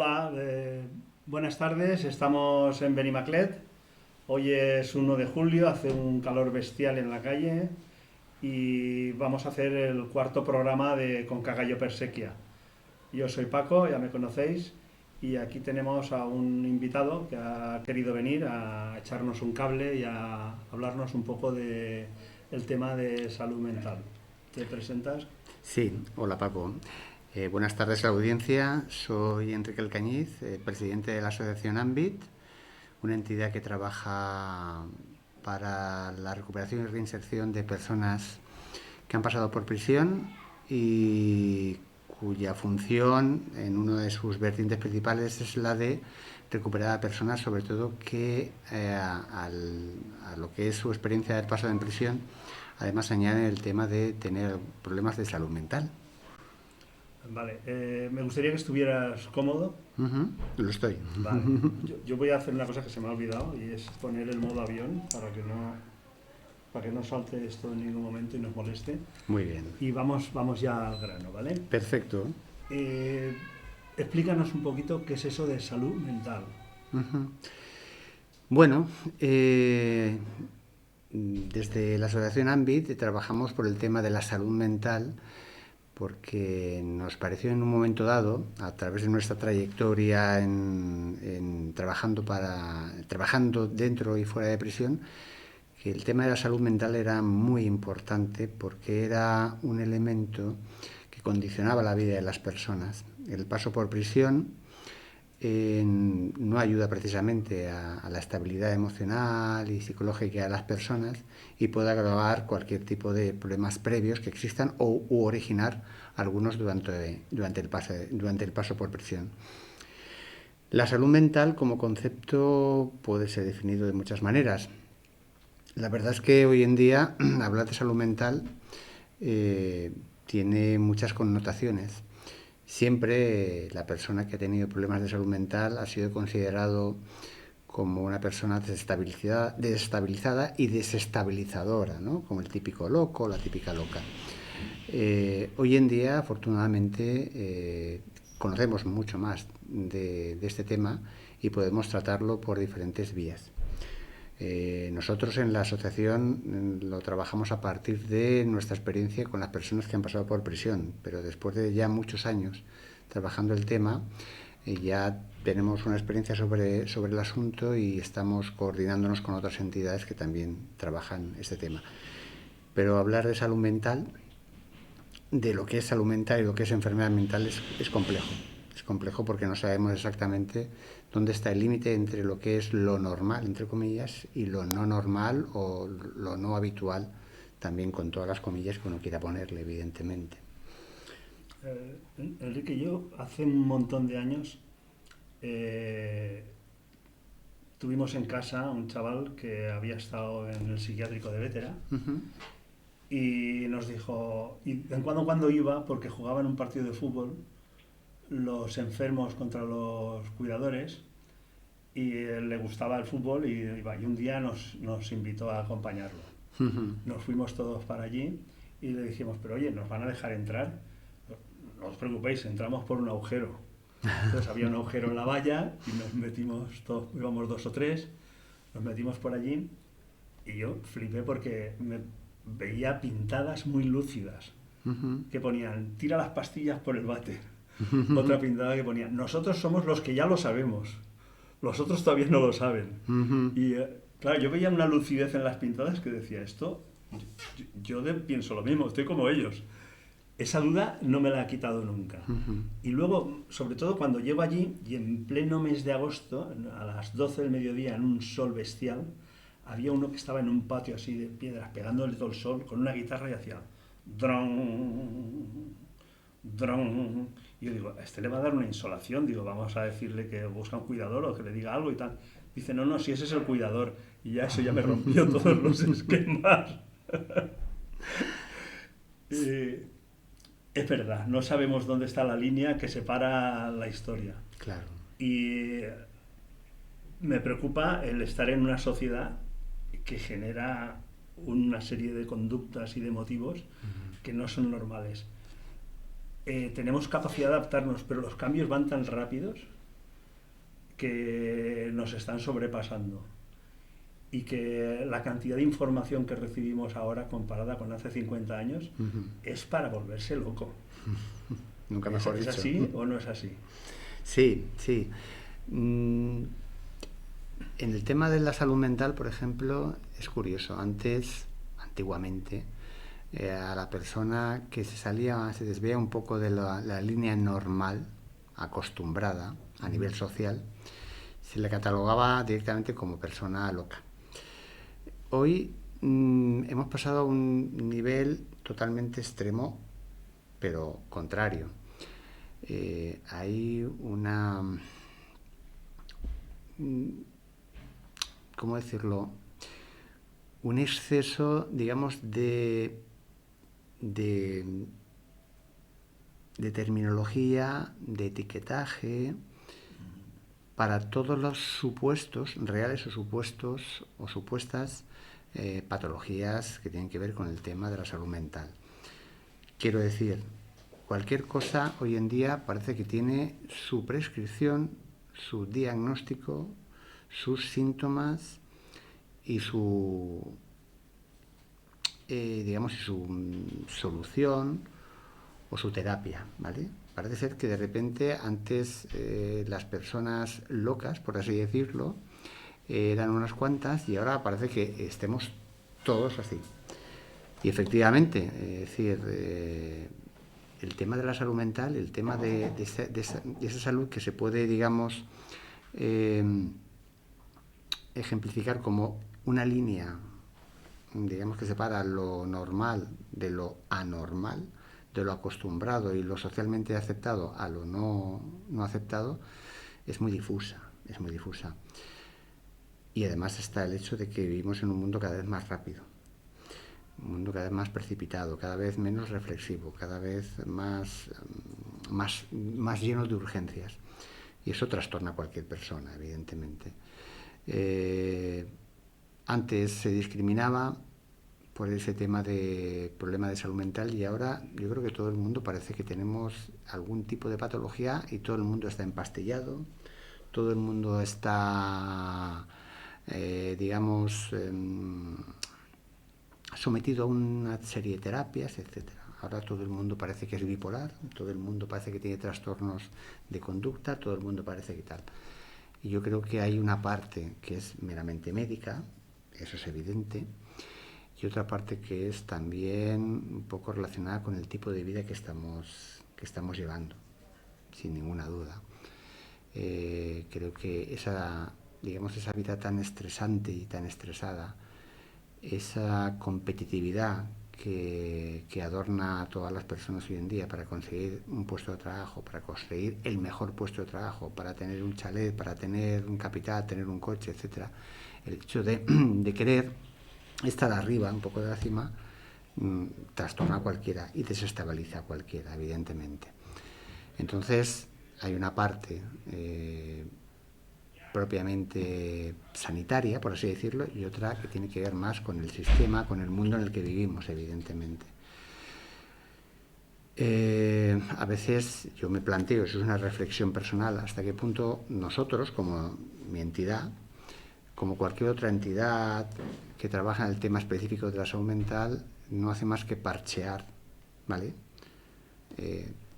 Hola, buenas tardes. Estamos en Benimaclet. Hoy es 1 de julio, hace un calor bestial en la calle y vamos a hacer el cuarto programa de Con Cagallo Persequia. Yo soy Paco, ya me conocéis, y aquí tenemos a un invitado que ha querido venir a echarnos un cable y a hablarnos un poco de el tema de salud mental. ¿Te presentas? Sí, hola Paco. Buenas tardes a la audiencia. Soy Enrique Alcañiz, presidente de la Asociación Ambit, una entidad que trabaja para la recuperación y reinserción de personas que han pasado por prisión y cuya función, en una de sus vertientes principales, es la de recuperar a personas, sobre todo que a lo que es su experiencia del paso en prisión, además añaden el tema de tener problemas de salud mental. Vale, me gustaría que estuvieras cómodo. Lo estoy. Vale, yo voy a hacer una cosa que se me ha olvidado y es poner el modo avión para que no salte esto en ningún momento y nos moleste. Muy bien. Y vamos ya al grano, ¿vale? Perfecto. Eh, Explícanos un poquito qué es eso de salud mental. Bueno, desde la Asociación Ambit trabajamos por el tema de la salud mental porque nos pareció en un momento dado, a través de nuestra trayectoria trabajando dentro y fuera de prisión, que el tema de la salud mental era muy importante porque era un elemento que condicionaba la vida de las personas. El paso por prisión no ayuda precisamente a la estabilidad emocional y psicológica de las personas y puede agravar cualquier tipo de problemas previos que existan u originar algunos durante el paso por prisión. La salud mental como concepto puede ser definido de muchas maneras. La verdad es que hoy en día hablar de salud mental tiene muchas connotaciones. Siempre la persona que ha tenido problemas de salud mental ha sido considerado como una persona desestabilizada y desestabilizadora, ¿no? Como el típico loco, la típica loca. Hoy en día, afortunadamente, conocemos mucho más de este tema y podemos tratarlo por diferentes vías. Nosotros en la asociación lo trabajamos a partir de nuestra experiencia con las personas que han pasado por prisión, pero después de ya muchos años trabajando el tema, ya tenemos una experiencia sobre el asunto y estamos coordinándonos con otras entidades que también trabajan este tema. Pero hablar de salud mental, de lo que es salud mental y lo que es enfermedad mental es complejo. Es complejo porque no sabemos exactamente dónde está el límite entre lo que es lo normal, entre comillas, y lo no normal o lo no habitual, también con todas las comillas que uno quiera ponerle, evidentemente. Enrique, yo hace un montón de años tuvimos en casa un chaval que había estado en el psiquiátrico de Vétera y nos dijo, y de cuando iba, porque jugaba en un partido de fútbol, los enfermos contra los cuidadores y le gustaba el fútbol y un día nos invitó a acompañarlo. Nos fuimos todos para allí y le dijimos, pero oye, ¿nos van a dejar entrar? No os preocupéis, entramos por un agujero. Entonces había un agujero en la valla y nos metimos todos, íbamos 2 o 3, nos metimos por allí y yo flipé porque me veía pintadas muy lúcidas que ponían, tira las pastillas por el váter. Otra pintada que ponía, nosotros somos los que ya lo sabemos, los otros todavía no lo saben. Y claro, yo veía una lucidez en las pintadas que decía, esto, pienso lo mismo, estoy como ellos. Esa duda no me la ha quitado nunca. Y luego, sobre todo cuando llego allí y en pleno mes de agosto, a las 12 del mediodía, en un sol bestial, había uno que estaba en un patio así de piedras, pegándole todo el sol, con una guitarra y hacía dron, dron. Y yo digo, a este le va a dar una insolación, digo, vamos a decirle que busca un cuidador o que le diga algo y tal. Dice, no, si ese es el cuidador. Y ya eso ya me rompió todos los esquemas. eh, es verdad, no sabemos dónde está la línea que separa la historia. Claro. Y me preocupa el estar en una sociedad que genera una serie de conductas y de motivos que no son normales. Tenemos capacidad de adaptarnos, pero los cambios van tan rápidos que nos están sobrepasando y que la cantidad de información que recibimos ahora comparada con hace 50 años es para volverse loco. Nunca mejor ¿Es dicho. así o no es así? Sí, sí. En el tema de la salud mental, por ejemplo, es curioso. Antiguamente, a la persona que se desvía un poco de la línea normal, acostumbrada a nivel social, se le catalogaba directamente como persona loca. Hoy hemos pasado a un nivel totalmente extremo, pero contrario. Hay una... ¿Cómo decirlo? Un exceso, digamos, de terminología, de etiquetaje, para todos los supuestos, reales o supuestos o supuestas patologías que tienen que ver con el tema de la salud mental. Quiero decir, cualquier cosa hoy en día parece que tiene su prescripción, su diagnóstico, sus síntomas y su, digamos, su solución o su terapia, ¿vale? Parece ser que de repente antes las personas locas, por así decirlo, eran unas cuantas y ahora parece que estemos todos así. Y efectivamente, es decir, el tema de la salud mental, el tema de esa salud que se puede, digamos, ejemplificar como una línea, digamos, que separa lo normal de lo anormal, de lo acostumbrado y lo socialmente aceptado a lo no aceptado, es muy difusa, es muy difusa. Y además está el hecho de que vivimos en un mundo cada vez más rápido, un mundo cada vez más precipitado, cada vez menos reflexivo, cada vez más lleno de urgencias. Y eso trastorna a cualquier persona, evidentemente. Antes se discriminaba por ese tema de problema de salud mental y ahora yo creo que todo el mundo parece que tenemos algún tipo de patología y todo el mundo está empastillado, todo el mundo está, digamos, sometido a una serie de terapias, etcétera. Ahora todo el mundo parece que es bipolar, todo el mundo parece que tiene trastornos de conducta, todo el mundo parece que tal. Y yo creo que hay una parte que es meramente médica, eso es evidente, y otra parte que es también un poco relacionada con el tipo de vida que estamos llevando, sin ninguna duda. Creo que esa vida tan estresante y tan estresada, esa competitividad que adorna a todas las personas hoy en día para conseguir un puesto de trabajo, para conseguir el mejor puesto de trabajo, para tener un chalet, para tener un capital, tener un coche, etcétera. El hecho de querer estar arriba, un poco de la cima, trastorna a cualquiera y desestabiliza a cualquiera, evidentemente. Entonces, hay una parte propiamente sanitaria, por así decirlo, y otra que tiene que ver más con el sistema, con el mundo en el que vivimos, evidentemente. A veces yo me planteo, eso es una reflexión personal, hasta qué punto nosotros, como mi entidad, como cualquier otra entidad que trabaja en el tema específico de la salud mental, no hace más que parchear, ¿vale?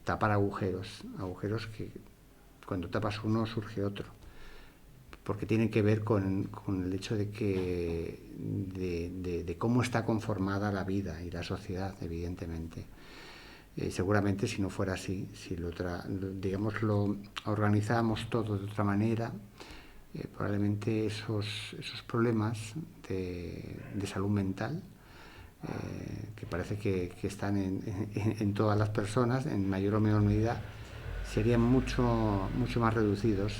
Tapar agujeros que cuando tapas uno surge otro, porque tienen que ver con el hecho de cómo está conformada la vida y la sociedad, evidentemente. Seguramente si no fuera así, si lo organizábamos todo de otra manera, probablemente esos problemas de salud mental, que parece que están en todas las personas, en mayor o menor medida, serían mucho más reducidos,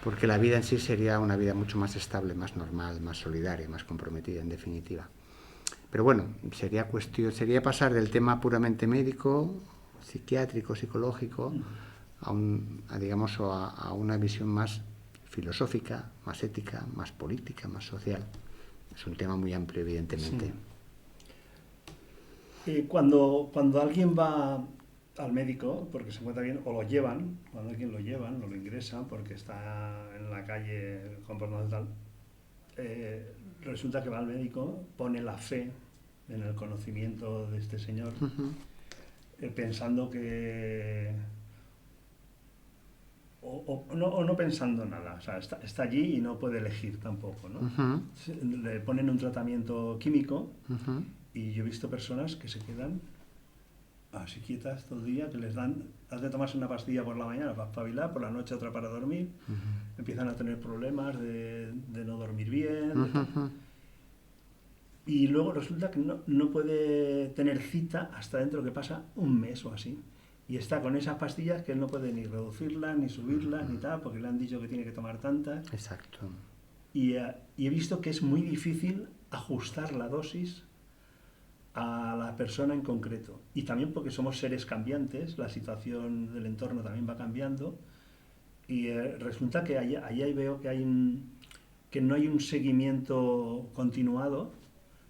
porque la vida en sí sería una vida mucho más estable, más normal, más solidaria, más comprometida, en definitiva. Pero bueno, sería pasar del tema puramente médico, psiquiátrico, psicológico, a una visión más filosófica, más ética, más política, más social. Es un tema muy amplio, evidentemente. Sí. Cuando alguien va al médico porque se encuentra bien, o lo llevan, cuando alguien lo llevan, o lo ingresan porque está en la calle comportándose tal, resulta que va al médico, pone la fe en el conocimiento de este señor, pensando que... o no pensando nada, o sea, está allí y no puede elegir tampoco, ¿no? Le ponen un tratamiento químico y yo he visto personas que se quedan así quietas todo el día, que les dan, has de tomarse una pastilla por la mañana para espabilar, por la noche otra para dormir, empiezan a tener problemas de no dormir bien, y luego resulta que no puede tener cita hasta dentro que pasa un mes o así. Y está con esas pastillas que él no puede ni reducirlas, ni subirlas, ni tal, porque le han dicho que tiene que tomar tantas. Exacto. Y he visto que es muy difícil ajustar la dosis a la persona en concreto. Y también porque somos seres cambiantes, la situación del entorno también va cambiando. Y resulta que ahí veo que no hay un seguimiento continuado,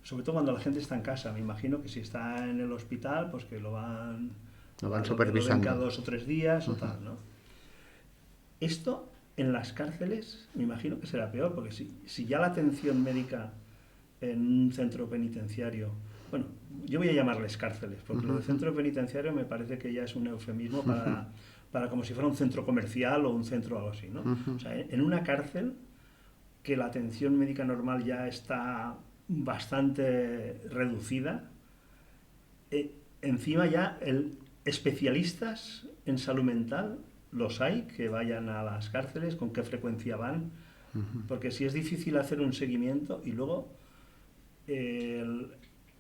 sobre todo cuando la gente está en casa. Me imagino que si está en el hospital, pues que lo ven supervisando. cada 2 o 3 días o tal, ¿no? Esto en las cárceles me imagino que será peor, porque si ya la atención médica en un centro penitenciario, bueno, yo voy a llamarles cárceles, porque lo de centro penitenciario me parece que ya es un eufemismo para como si fuera un centro comercial o un centro algo así, ¿no? O sea, en una cárcel que la atención médica normal ya está bastante reducida, encima ya especialistas en salud mental los hay que vayan a las cárceles, con qué frecuencia van, porque si es difícil hacer un seguimiento y luego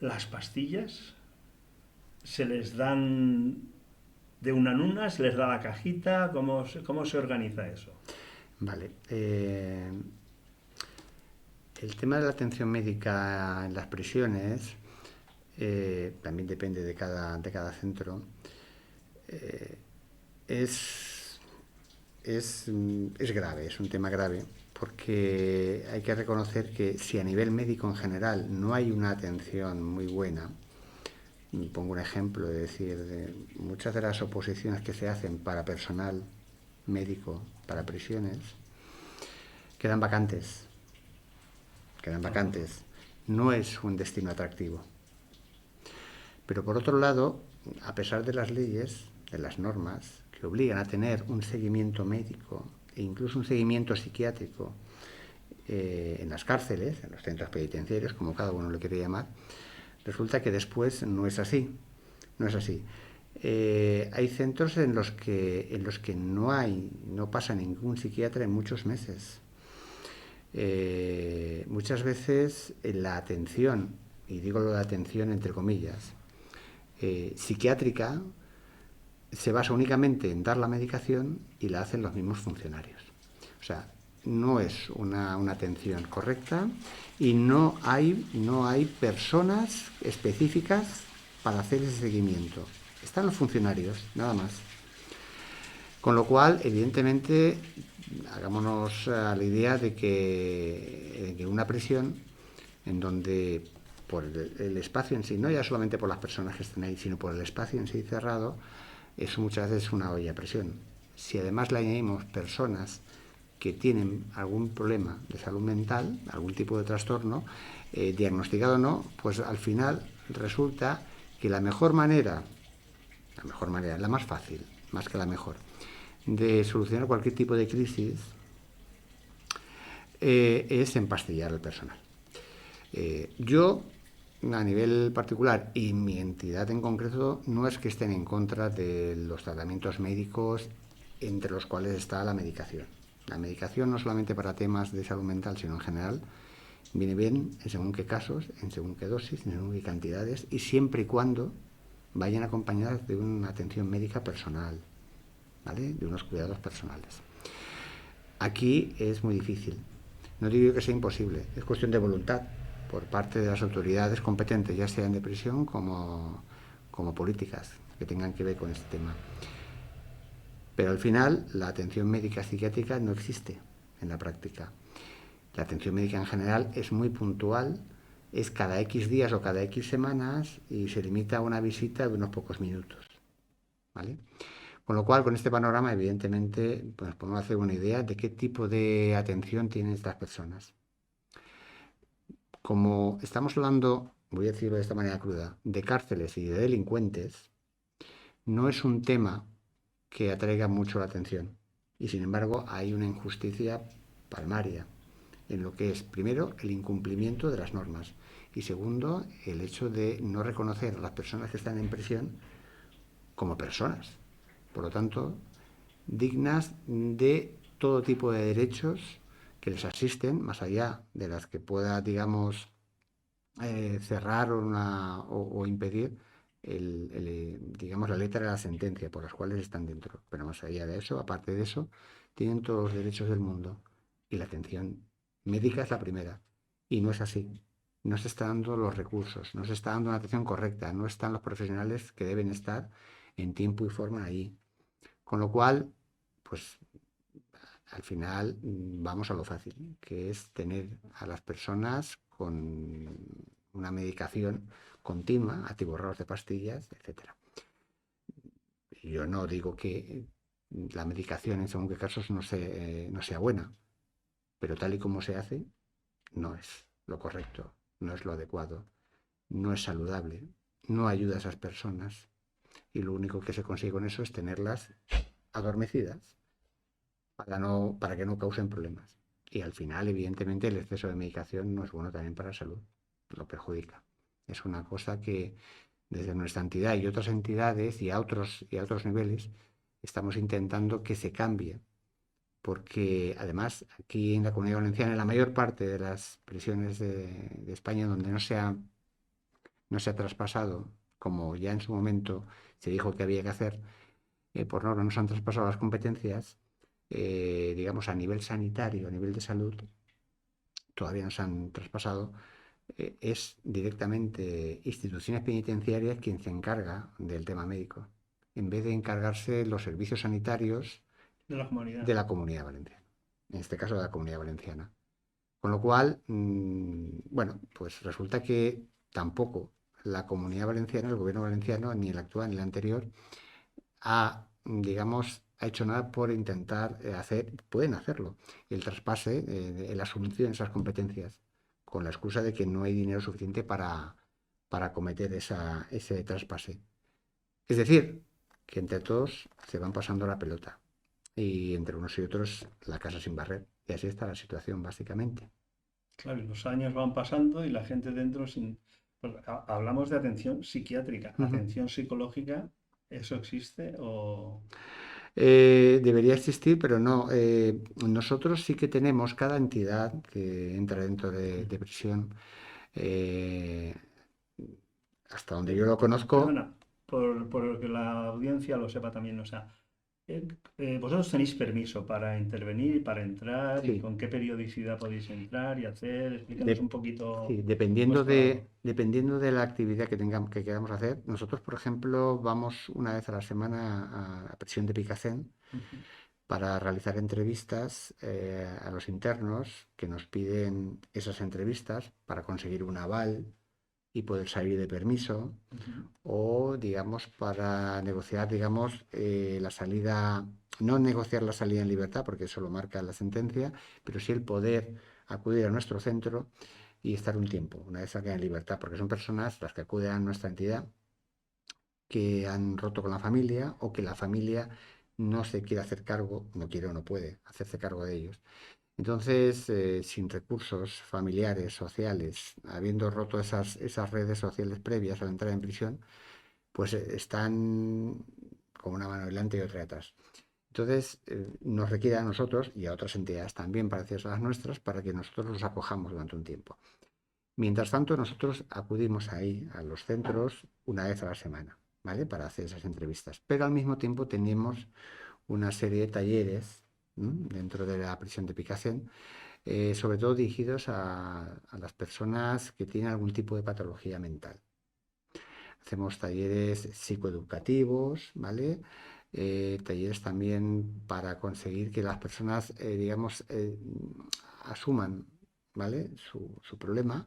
las pastillas se les dan de una en una, se les da la cajita, ¿cómo se organiza eso? Vale. El tema de la atención médica en las prisiones también depende de cada centro. Es grave, es un tema grave, porque hay que reconocer que si a nivel médico en general no hay una atención muy buena, pongo un ejemplo, de decir, muchas de las oposiciones que se hacen para personal médico, para prisiones, quedan vacantes. No es un destino atractivo. Pero por otro lado, a pesar de las leyes, de las normas, que obligan a tener un seguimiento médico e incluso un seguimiento psiquiátrico en las cárceles, en los centros penitenciarios, como cada uno lo quiere llamar, resulta que después no es así. Hay centros en los que no pasa ningún psiquiatra en muchos meses. Muchas veces la atención, y digo lo de atención entre comillas, psiquiátrica, se basa únicamente en dar la medicación y la hacen los mismos funcionarios. O sea, no es una atención correcta y no hay personas específicas para hacer ese seguimiento. Están los funcionarios, nada más. Con lo cual, evidentemente, hagámonos a la idea de que una prisión en donde por el espacio en sí, no ya solamente por las personas que están ahí, sino por el espacio en sí cerrado, eso muchas veces es una olla a presión. Si además le añadimos personas que tienen algún problema de salud mental, algún tipo de trastorno, diagnosticado o no, pues al final resulta que la mejor manera, la más fácil, más que la mejor, de solucionar cualquier tipo de crisis es empastillar al personal. Yo, a nivel particular, y mi entidad en concreto, no es que estén en contra de los tratamientos médicos, entre los cuales está la medicación. La medicación no solamente para temas de salud mental, sino en general, viene bien en según qué casos, en según qué dosis, en según qué cantidades, y siempre y cuando vayan acompañadas de una atención médica personal, ¿vale? De unos cuidados personales. Aquí es muy difícil. No digo que sea imposible, es cuestión de voluntad por parte de las autoridades competentes, ya sean de prisión como políticas, que tengan que ver con este tema. Pero al final, la atención médica psiquiátrica no existe en la práctica. La atención médica en general es muy puntual, es cada X días o cada X semanas y se limita a una visita de unos pocos minutos. ¿vale? Con lo cual, con este panorama, evidentemente, pues nos podemos hacer una idea de qué tipo de atención tienen estas personas. Como estamos hablando, voy a decirlo de esta manera cruda, de cárceles y de delincuentes, no es un tema que atraiga mucho la atención. Y sin embargo, hay una injusticia palmaria en lo que es, primero, el incumplimiento de las normas y segundo, el hecho de no reconocer a las personas que están en prisión como personas. Por lo tanto, dignas de todo tipo de derechos que les asisten, más allá de las que pueda, digamos, cerrar o impedir digamos, la letra de la sentencia por las cuales están dentro. Pero más allá de eso, aparte de eso, tienen todos los derechos del mundo. Y la atención médica es la primera. Y no es así. No se está dando los recursos, no se está dando una atención correcta, no están los profesionales que deben estar en tiempo y forma ahí. Con lo cual, pues al final vamos a lo fácil, que es tener a las personas con una medicación continua, atiborrados de pastillas, etcétera. Yo no digo que la medicación en según qué casos no sea buena, pero tal y como se hace, no es lo correcto, no es lo adecuado, no es saludable, no ayuda a esas personas y lo único que se consigue con eso es tenerlas adormecidas para que no causen problemas. Y al final, evidentemente, el exceso de medicación no es bueno también para la salud, lo perjudica. Es una cosa que desde nuestra entidad y otras entidades y a otros niveles estamos intentando que se cambie, porque además aquí en la Comunidad Valenciana, en la mayor parte de las prisiones de España donde no se ha traspasado, como ya en su momento se dijo que había que hacer, por norma no se han traspasado las competencias, digamos, a nivel sanitario, a nivel de salud, todavía no se han traspasado, es directamente instituciones penitenciarias quien se encarga del tema médico, en vez de encargarse los servicios sanitarios de la comunidad. de la Comunidad Valenciana, en este caso de la Comunidad Valenciana. Con lo cual, bueno, pues resulta que tampoco la Comunidad Valenciana, el gobierno valenciano, ni el actual ni el anterior, digamos, ha hecho nada por intentar pueden hacerlo, el traspase, el asunción de esas competencias, con la excusa de que no hay dinero suficiente para acometer ese traspase. Es decir, que entre todos se van pasando la pelota y entre unos y otros la casa sin barrer. Y así está la situación, básicamente. Claro, y los años van pasando y la gente dentro sin... pues, hablamos de atención psiquiátrica, Uh -huh. atención psicológica, ¿eso existe o...? Debería existir, pero no. Nosotros sí que tenemos, cada entidad que entra dentro de prisión, eh, hasta donde yo lo conozco, Perdona, por que la audiencia lo sepa también, o sea, vosotros tenéis permiso para intervenir y para entrar y sí, con qué periodicidad podéis entrar y hacer, explícanos un poquito sí, vuestro... dependiendo de la actividad que queramos hacer. Nosotros, por ejemplo, vamos una vez a la semana a la prisión de Picasen Ujú, para realizar entrevistas a los internos que nos piden esas entrevistas para conseguir un aval y poder salir de permiso ujú. o, digamos, para negociar, digamos, la salida, no negociar la salida en libertad, porque eso lo marca la sentencia, pero sí el poder acudir a nuestro centro y estar un tiempo, una vez salgan en libertad, porque son personas las que acuden a nuestra entidad que han roto con la familia o que la familia no se quiere hacer cargo, no quiere o no puede hacerse cargo de ellos. Entonces, sin recursos familiares, sociales, habiendo roto esas redes sociales previas a la entrada en prisión, pues están con una mano delante y otra detrás. Entonces, nos requiere a nosotros y a otras entidades también parecidas a las nuestras para que nosotros los acojamos durante un tiempo. Mientras tanto, nosotros acudimos ahí a los centros una vez a la semana, ¿vale? Para hacer esas entrevistas. Pero al mismo tiempo tenemos una serie de talleres dentro de la prisión de Picasen, sobre todo dirigidos a las personas que tienen algún tipo de patología mental. Hacemos talleres psicoeducativos, ¿vale? Talleres también para conseguir que las personas, digamos, asuman, ¿vale? Su problema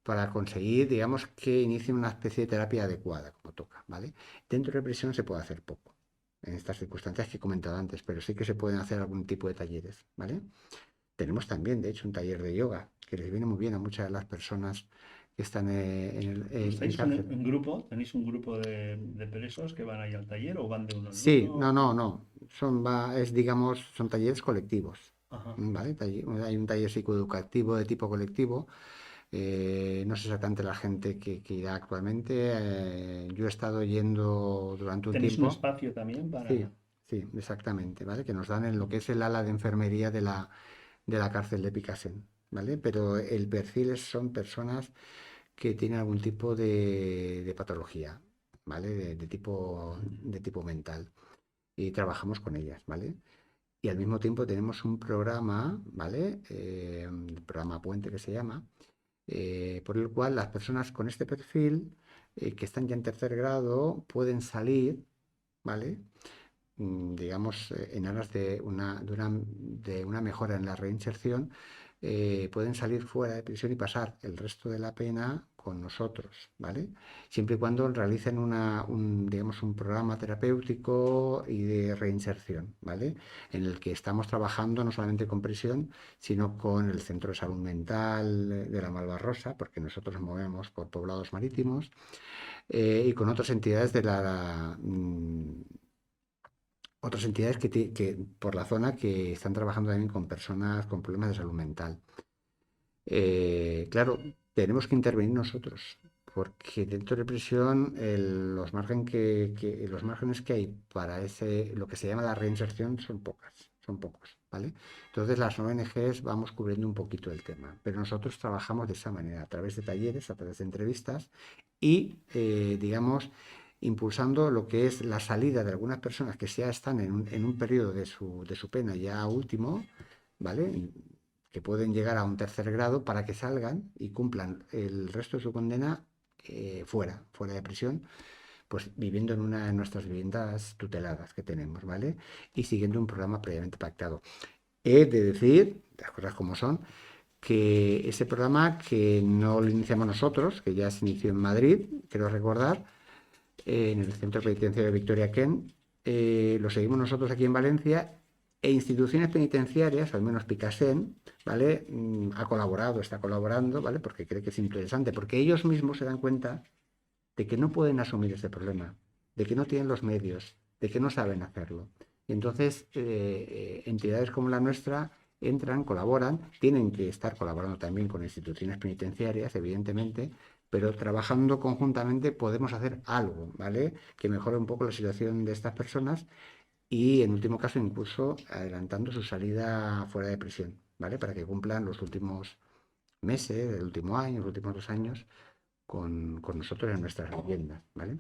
para conseguir, digamos, que inicien una especie de terapia adecuada, como toca, ¿vale? Dentro de prisión se puede hacer poco, en estas circunstancias que he comentado antes, pero sí que se pueden hacer algún tipo de talleres, ¿vale? Tenemos también, de hecho, un taller de yoga, que les viene muy bien a muchas de las personas que están en ¿Estáis cárcel. en grupo? ¿Tenéis un grupo de presos que van ahí al taller o van de uno en Sí, uno? no, no, no. Digamos, son talleres colectivos. Ajá. ¿Vale? Hay un taller psicoeducativo de tipo colectivo. No sé exactamente la gente que irá actualmente. Yo he estado yendo durante un ¿Tenéis un tiempo. espacio también para...? Sí, sí, exactamente, ¿vale? Que nos dan en lo que es el ala de enfermería de la cárcel de Picasen, ¿vale? Pero el perfil son personas que tienen algún tipo de patología, ¿vale? De tipo mental y trabajamos con ellas, ¿vale? Y al mismo tiempo tenemos un programa, ¿vale? El programa Puente que se llama, por el cual las personas con este perfil, que están ya en tercer grado, pueden salir, ¿vale? Digamos, en aras de una mejora en la reinserción, pueden salir fuera de prisión y pasar el resto de la pena con nosotros, ¿vale? Siempre y cuando realicen digamos, un programa terapéutico y de reinserción, ¿vale? En el que estamos trabajando no solamente con prisión, sino con el Centro de Salud Mental de la Malvarrosa, porque nosotros nos movemos por poblados marítimos, y con otras entidades otras entidades que por la zona que están trabajando también con personas con problemas de salud mental. Claro, tenemos que intervenir nosotros, porque dentro de prisión los márgenes que hay para lo que se llama la reinserción son pocos, ¿vale? Entonces las ONGs vamos cubriendo un poquito el tema, pero nosotros trabajamos de esa manera, a través de talleres, a través de entrevistas y, digamos, impulsando lo que es la salida de algunas personas que ya están en un periodo de su pena ya último, ¿vale? Que pueden llegar a un tercer grado para que salgan y cumplan el resto de su condena fuera de prisión, pues viviendo en una de nuestras viviendas tuteladas que tenemos, ¿vale? Y siguiendo un programa previamente pactado. He de decir, las cosas como son, que ese programa que no lo iniciamos nosotros, que ya se inició en Madrid, quiero recordar, en el Centro Penitenciario de Victoria Ken, lo seguimos nosotros aquí en Valencia e instituciones penitenciarias, al menos Picasen, ¿vale? Ha colaborado, está colaborando, ¿vale? Porque cree que es interesante, porque ellos mismos se dan cuenta de que no pueden asumir ese problema, de que no tienen los medios, de que no saben hacerlo. Y entonces, entidades como la nuestra entran, colaboran, tienen que estar colaborando también con instituciones penitenciarias, evidentemente, pero trabajando conjuntamente podemos hacer algo, ¿vale? Que mejore un poco la situación de estas personas y, en último caso, incluso adelantando su salida fuera de prisión, ¿vale? Para que cumplan los últimos meses, el último año, los últimos 2 años con nosotros en nuestras viviendas, ¿vale?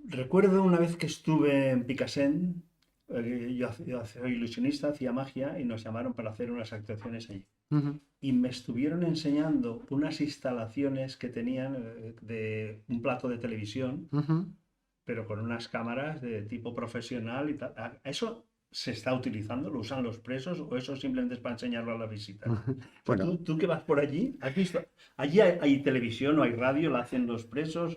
Recuerdo una vez que estuve en Picasen, yo soy ilusionista, hacía magia y nos llamaron para hacer unas actuaciones allí. Ujú, Y me estuvieron enseñando unas instalaciones que tenían de un plato de televisión, ujú. pero con unas cámaras de tipo profesional y tal. ¿Eso se está utilizando? ¿Lo usan los presos o eso simplemente es para enseñarlo a las visitas? O sea, Bueno, tú que vas por allí, ¿has visto? ¿Allí hay televisión o hay radio? ¿La hacen los presos?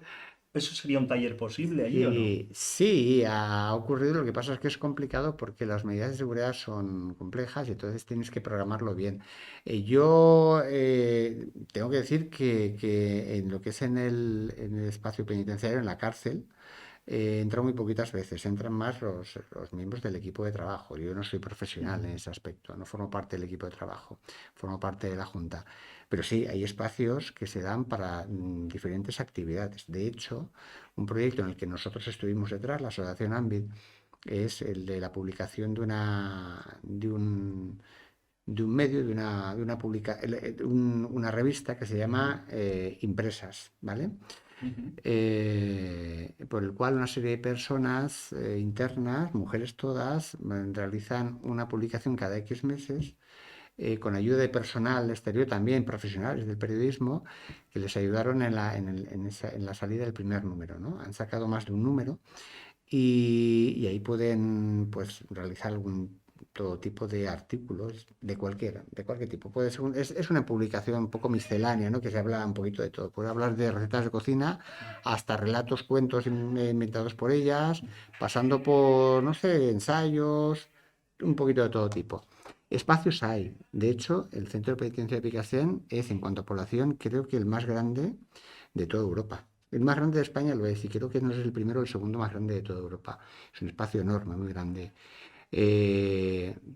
¿Eso sería un taller posible allí o no? sí, sí, ha ocurrido. Lo que pasa es que es complicado porque las medidas de seguridad son complejas y entonces tienes que programarlo bien. Yo tengo que decir que en lo que es en el espacio penitenciario, en la cárcel, entran muy poquitas veces, entran más los miembros del equipo de trabajo. Yo no soy profesional en ese aspecto, no formo parte del equipo de trabajo, formo parte de la Junta. Pero sí, hay espacios que se dan para diferentes actividades. De hecho, un proyecto en el que nosotros estuvimos detrás, la Asociación Ambit, es el de la publicación de un medio, una revista que se llama Impresas, ¿vale? Ujú. Por el cual una serie de personas internas, mujeres todas, realizan una publicación cada X meses con ayuda de personal exterior, también profesionales del periodismo, que les ayudaron en la salida del primer número, ¿no? Han sacado más de un número y ahí pueden pues, realizar todo tipo de artículos de cualquier tipo. Puede ser es una publicación un poco miscelánea, ¿no? Que se habla un poquito de todo. Puede hablar de recetas de cocina hasta relatos, cuentos inventados por ellas, pasando por, no sé, ensayos, un poquito de todo tipo. Espacios hay. De hecho, el Centro de Penitencia de Picassent es, en cuanto a población, creo que el más grande de toda Europa. El más grande de España lo es, y creo que no es el primero o el segundo más grande de toda Europa. Es un espacio enorme, muy grande.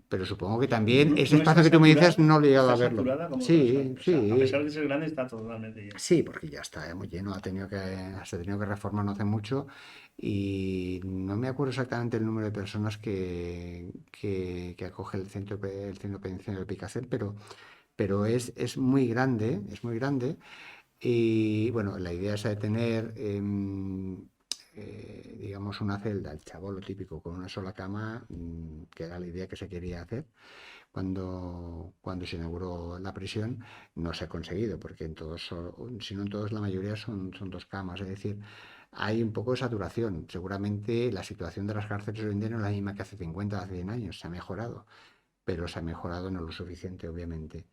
Pero supongo que también ese No espacio está que tú me dices saturada, no lo he llegado está a verlo. saturada como otras. Sí, O sea, a sí, pesar de ser grande, está totalmente lleno. sí, porque ya está muy lleno, se ha tenido que reformar no hace mucho y no me acuerdo exactamente el número de personas que acoge el centro penitenciario de Picassent, pero es muy grande, es muy grande. Y bueno, la idea es de tener, digamos, una celda, el chabón, lo típico, con una sola cama, que era la idea que se quería hacer cuando se inauguró la prisión. No se ha conseguido, porque en todos, si no en todos, la mayoría son dos camas. Es decir, hay un poco de saturación. Seguramente la situación de las cárceles hoy en día no es la misma que hace 50 o hace 100 años, se ha mejorado, pero se ha mejorado no lo suficiente, obviamente.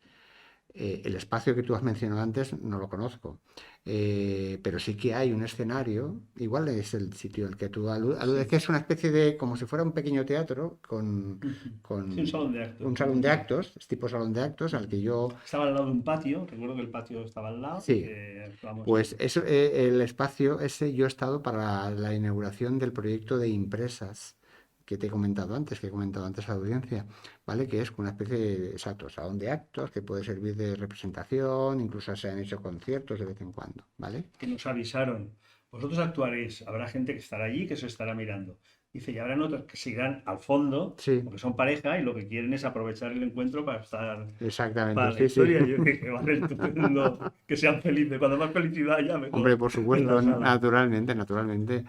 El espacio que tú has mencionado antes no lo conozco, pero sí que hay un escenario, igual es el sitio al que tú aludes, Sí. que es una especie de, como si fuera un pequeño teatro Sí, un con salón de actos, un muy salón de bonito. actos, es tipo salón de actos al que yo, Estaba al lado de un patio, recuerdo que el patio estaba al lado y sí, que actuamos pues ahí. eso, el espacio ese yo he estado para la inauguración del proyecto de impresas que te he comentado antes, que he comentado antes a la audiencia, ¿vale? Que es una especie de, exacto, salón de actos que puede servir de representación, incluso se han hecho conciertos de vez en cuando, ¿vale? Que nos avisaron, vosotros actuaréis, habrá gente que estará allí que se estará mirando. Dice, y habrán otros que seguirán al fondo, Sí, porque son pareja y lo que quieren es aprovechar el encuentro para estar exactamente, para la sí, sí. historia. Y yo dije que va a ser estupendo, que sean felices. Cuando más felicidad haya, Hombre, mejor por en la supuesto, sala. naturalmente, naturalmente.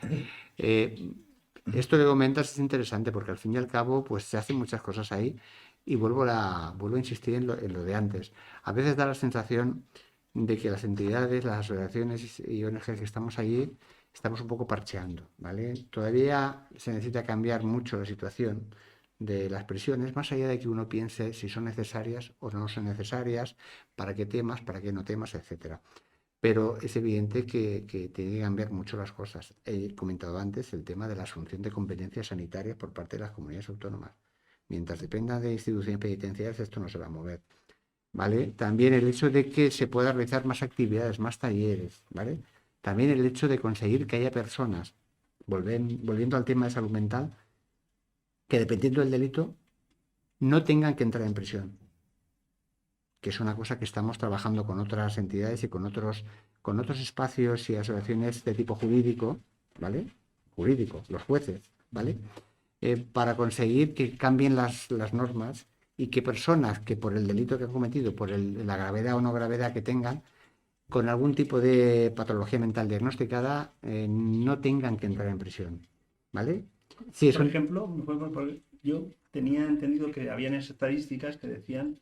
Eh, Esto que comentas es interesante porque al fin y al cabo, pues se hacen muchas cosas ahí y vuelvo a insistir en lo de antes. A veces da la sensación de que las entidades, las asociaciones y ONGs que estamos allí, estamos un poco parcheando, ¿vale? Todavía se necesita cambiar mucho la situación de las prisiones, más allá de que uno piense si son necesarias o no son necesarias, para qué temas, para qué no temas, etcétera. Pero es evidente que tiene que cambiar mucho las cosas. He comentado antes el tema de la asunción de competencias sanitarias por parte de las comunidades autónomas. Mientras dependa de instituciones penitenciarias, esto no se va a mover. ¿Vale? También el hecho de que se pueda realizar más actividades, más talleres, ¿vale? También el hecho de conseguir que haya personas, volviendo al tema de salud mental, que dependiendo del delito, no tengan que entrar en prisión, que es una cosa que estamos trabajando con otras entidades y con otros espacios y asociaciones de tipo jurídico, ¿vale? Jurídico, los jueces, ¿vale? Para conseguir que cambien las normas y que personas que por el delito que han cometido, por la gravedad o no gravedad que tengan, con algún tipo de patología mental diagnosticada, no tengan que entrar en prisión, ¿vale? Sí, es Por un... ejemplo, yo tenía entendido que habían estadísticas que decían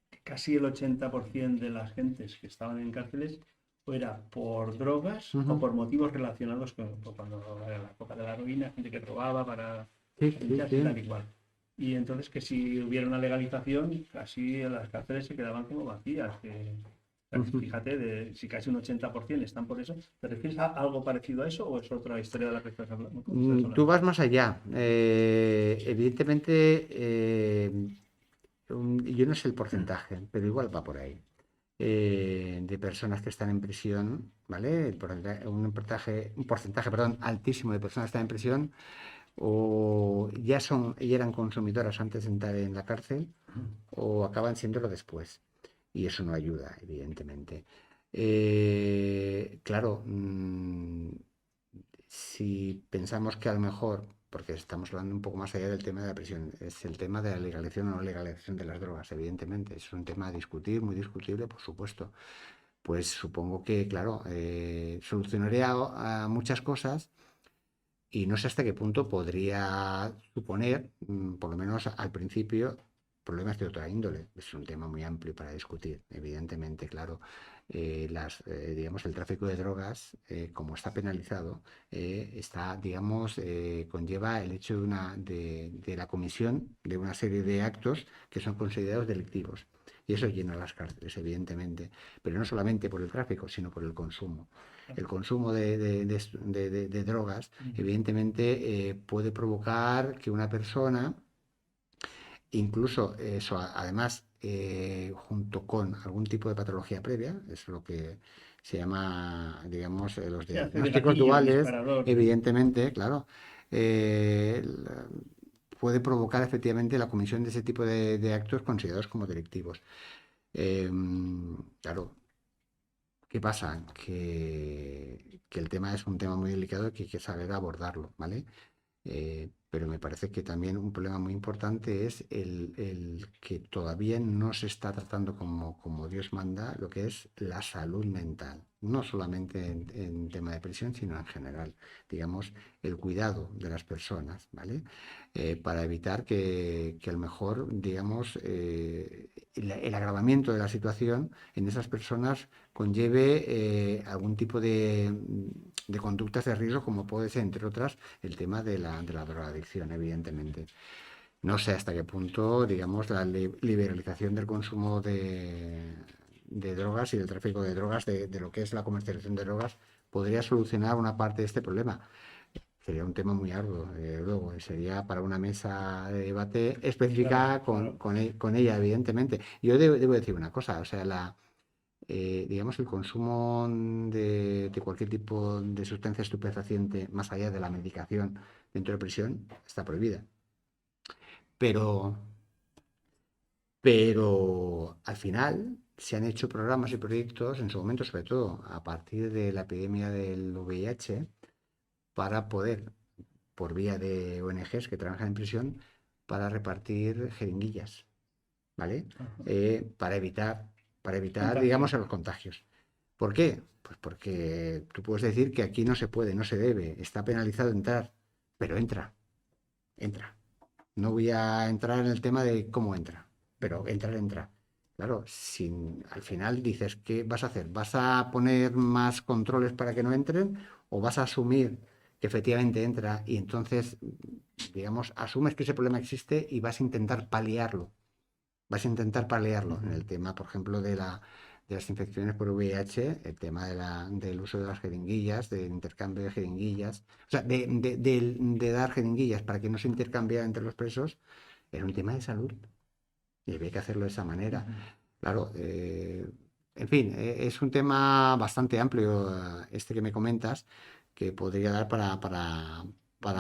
que casi el 80% de las gentes que estaban en cárceles o era por drogas o Ujú. por motivos relacionados con cuando era la época de la heroína, gente que robaba Sí, para sí, hincharse y sí. tal y cual. Y entonces que si hubiera una legalización, casi las cárceles se quedaban como vacías. Ujú. Fíjate, si casi un 80% están por eso, ¿te refieres a algo parecido a eso o es otra historia de la que estás hablando? Tú vas más allá. Evidentemente, yo no sé el porcentaje, pero igual va por ahí. De personas que están en prisión, ¿vale? Un porcentaje, perdón, altísimo de personas que están en prisión o ya eran consumidoras antes de entrar en la cárcel o acaban siéndolo después. Y eso no ayuda, evidentemente. Claro, si pensamos que a lo mejor, porque estamos hablando un poco más allá del tema de la prisión, es el tema de la legalización o no legalización de las drogas, evidentemente. Es un tema a discutir, muy discutible, por supuesto. Pues supongo que, claro, solucionaría a muchas cosas y no sé hasta qué punto podría suponer, por lo menos al principio, problemas de otra índole. Es un tema muy amplio para discutir, evidentemente, claro. Digamos, el tráfico de drogas, como está penalizado, digamos, conlleva el hecho de la comisión de una serie de actos que son considerados delictivos. Y eso llena las cárceles, evidentemente. Pero no solamente por el tráfico, sino por el consumo. El consumo de drogas, evidentemente, puede provocar que una persona, incluso eso, además, junto con algún tipo de patología previa, es lo que se llama, digamos, los Sí, hace de diagnósticos gatillo, duales, disparador. evidentemente, claro, eh, puede provocar efectivamente la comisión de ese tipo de actos considerados como delictivos. Claro, ¿qué pasa? Que el tema es un tema muy delicado que hay que saber abordarlo, ¿vale? Pero me parece que también un problema muy importante es el que todavía no se está tratando como Dios manda lo que es la salud mental, no solamente en tema de prisión, sino en general, digamos, el cuidado de las personas, ¿vale? Para evitar que a lo mejor, digamos, el agravamiento de la situación en esas personas conlleve algún tipo de conductas de riesgo, como puede ser, entre otras, el tema de la drogadicción, evidentemente. No sé hasta qué punto, digamos, la liberalización del consumo de drogas y del tráfico de drogas, de lo que es la comercialización de drogas, podría solucionar una parte de este problema. Sería un tema muy arduo, luego, sería para una mesa de debate específica Claro, claro. con ella, evidentemente. Yo debo decir una cosa, o sea, digamos, el consumo de cualquier tipo de sustancia estupefaciente, más allá de la medicación dentro de prisión, está prohibida. Pero al final se han hecho programas y proyectos, en su momento, sobre todo a partir de la epidemia del VIH, para poder, por vía de ONGs que trabajan en prisión, para repartir jeringuillas, ¿vale? Ajá. Para evitar, digamos, Contagio. los contagios. ¿Por qué? Pues porque tú puedes decir que aquí no se puede, no se debe, está penalizado entrar, pero entra. No voy a entrar en el tema de cómo entra, pero entra. Claro, si al final dices, ¿qué vas a hacer? ¿Vas a poner más controles para que no entren o vas a asumir que efectivamente entra y entonces, digamos, asumes que ese problema existe y vas a intentar paliarlo? Vas a intentar paliarlo en el tema, por ejemplo, de las infecciones por VIH, el tema del uso de las jeringuillas, del intercambio de jeringuillas, o sea, de dar jeringuillas para que no se intercambiara entre los presos, era un tema de salud y había que hacerlo de esa manera. Claro, en fin, es un tema bastante amplio este que me comentas, que podría dar para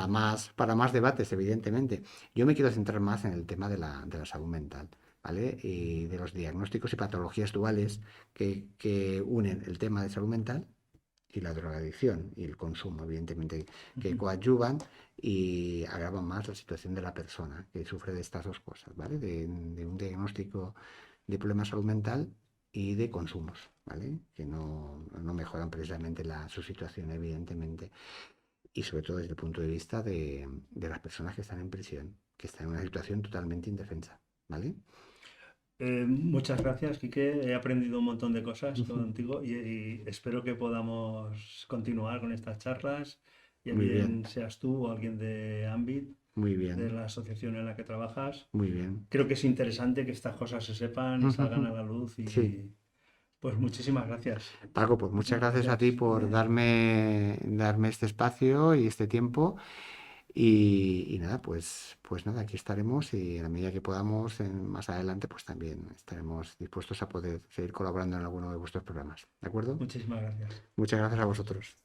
más debates, evidentemente. Yo me quiero centrar más en el tema de la salud mental, ¿vale? Y de los diagnósticos y patologías duales que unen el tema de salud mental y la drogadicción y el consumo, evidentemente, que coadyuvan y agravan más la situación de la persona que sufre de estas dos cosas, ¿vale? De un diagnóstico de problemas de salud mental y de consumos, ¿vale? Que no mejoran precisamente su situación, evidentemente. Y sobre todo desde el punto de vista de las personas que están en prisión, que están en una situación totalmente indefensa, ¿vale? Muchas gracias, Quique. He aprendido un montón de cosas contigo y espero que podamos continuar con estas charlas, ya Muy bien, bien seas tú o alguien de Ambit, muy de bien, la asociación en la que trabajas. muy bien. Creo que es interesante que estas cosas se sepan y salgan a la luz Sí. y pues muchísimas gracias. Paco, pues muchas Muchísimas gracias a ti gracias. por darme este espacio y este tiempo. Y nada, pues nada, aquí estaremos y a la medida que podamos más adelante, pues también estaremos dispuestos a poder seguir colaborando en alguno de vuestros programas. ¿De acuerdo? Muchísimas gracias. Muchas gracias a vosotros.